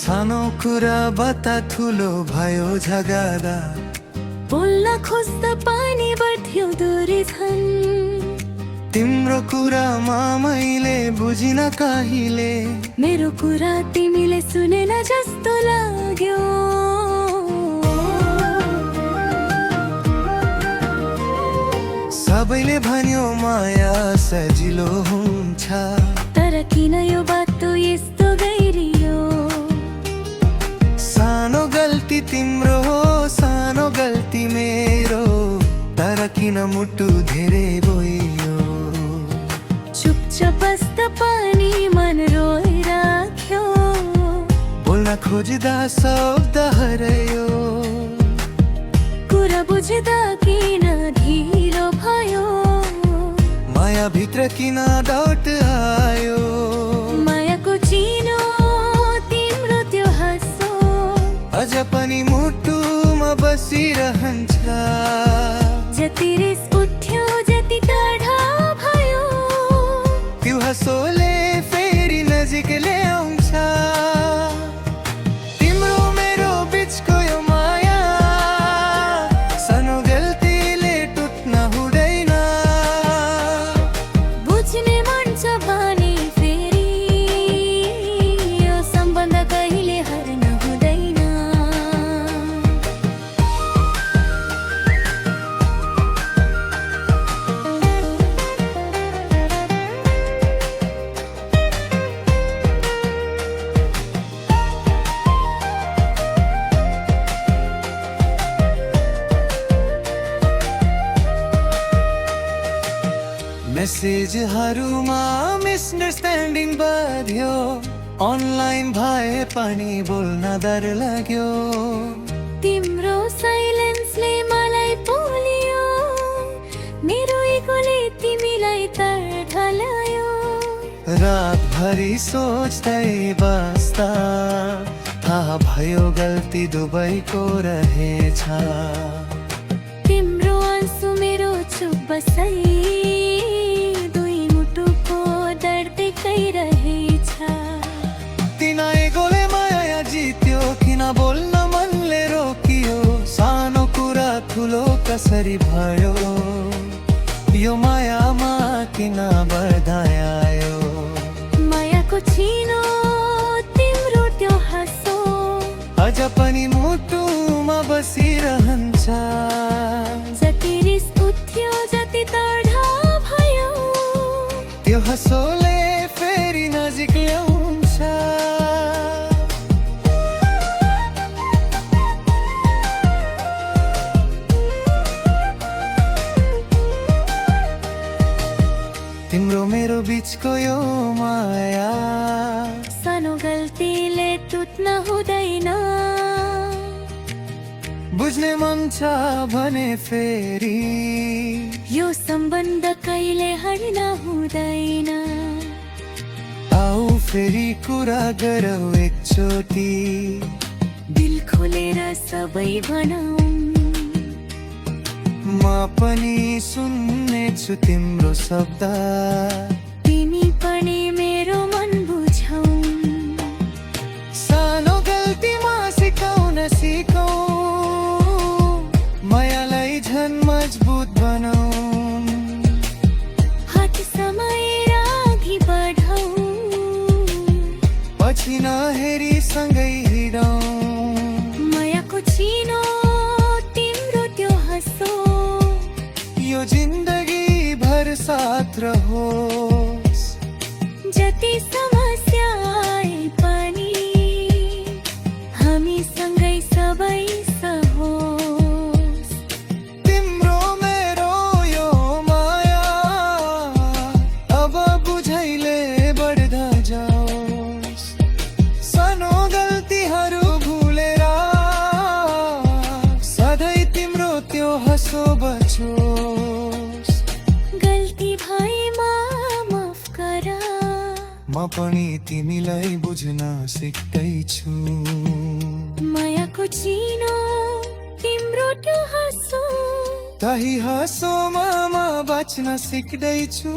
सानो कुरा बता ठुलो भयो झगडा, बोल्न खोज्दा पानी बढ्थ्यो दूरी छन्। तिम्रो कुरामा मैले बुझिन कहिले, मेरो कुरा तिमीले सुनेन जस्तो लाग्यो। सबैले भन्यो माया सजिलो हुन्छ, तर किन यो बाटो यस्तो गहिरियो? सानो गल्ती तिम्रो हो, सानो गल्ती मेरो, तर किन मुटु धेरै बोइयो? चुपचाप बस्दा पानी मन रोइराख्यो, बोल्न खोज्दा शब्द हरायो, कुरा बुझ्दा किन ढिलो भयो? माया भित्र किन डाउट आयो? मायाको चिनो तिम्रो त्यो हाँसो अझ पनि मुटुमा बसिरहन्छ। जति रिस उठ्यो जति टाढा भयो, त्यो हाँसोले फेरि नजिक ल्याउँछ। तिम्रो मेरो बिचको यो माया सानो गल्तीले टुट्न हुँदैन। बुझ्ने मन छ भने फेरि यो सम्बन्ध कहिले हर्न हुँदैन। मेसेजहरूमा मिसअन्डरस्ट्यान्डिङ बढ्यो, अनलाइन भए पनि बोल्न डर लाग्यो। तिम्रो साइलेन्सले मलाई पोल्यो, मेरो इगोले तिमीलाई तर्ठल्यायो। रातभरि सोच्दै बस्दा थाहा भयो गल्ती दुबैको रहेछ। तिम्रो आँसु मेरो चुप बसाई दुई मुटुको दर्द रहेछ। तिनीकोले माया जित्यो, किन बोल्न मनले रोकियो? सानो कुरा ठुलो कसरी भयो? यो मायामा किन बधाई आयो? मायाको चिनो तिम्रो त्यो हाँसो अझ पनि मुटुमा बसिरहन्छ। जति रिस उठ्यो जति टाढा भयो, त्यो हाँसोले फेरि नजिक ल्याउँछ। तिम्रो मेरो बिचको यो माया सानो गल्तीले टुट्न हुँदैन। बुझ्ने मन छ भने फेरि यो सम्बन्ध कहिले हर्न हुँदैन। आऊ फेरि कुरा गरौँ एकचोटि, दिल खोलेर सबै भनौँ। म पनि सुन्नेछु तिम्रो शब्द, तिमी पनि मेरो मन बुझौ। सानो गल्तीमा सिकाउन सिकौँ, मायालाई झन् मजबुत बनाऊ। हात समाएर अघि बढौँ, पछि नहेरी सँगै हिँडौँ। मायाको चिनो तिम्रो त्यो हाँसो यो जिन्दगी भर साथ रहोस्। जति समस्या आए पनि हामी सँगै सबै सहोस्। तिम्रो मेरो यो माया अब बुझाइले बढ्दा जाओस्। सानो गल्तीहरू भुलेर सधैँ तिम्रो त्यो हाँसो बचोस्। गल्ती भएमा माफ गर, म पनि तिमीलाई बुझ्न सिक्दैछु। मायाको चिनो तिम्रो त्यो हाँसो तही हाँसोमा म बाँच्न सिक्दैछु।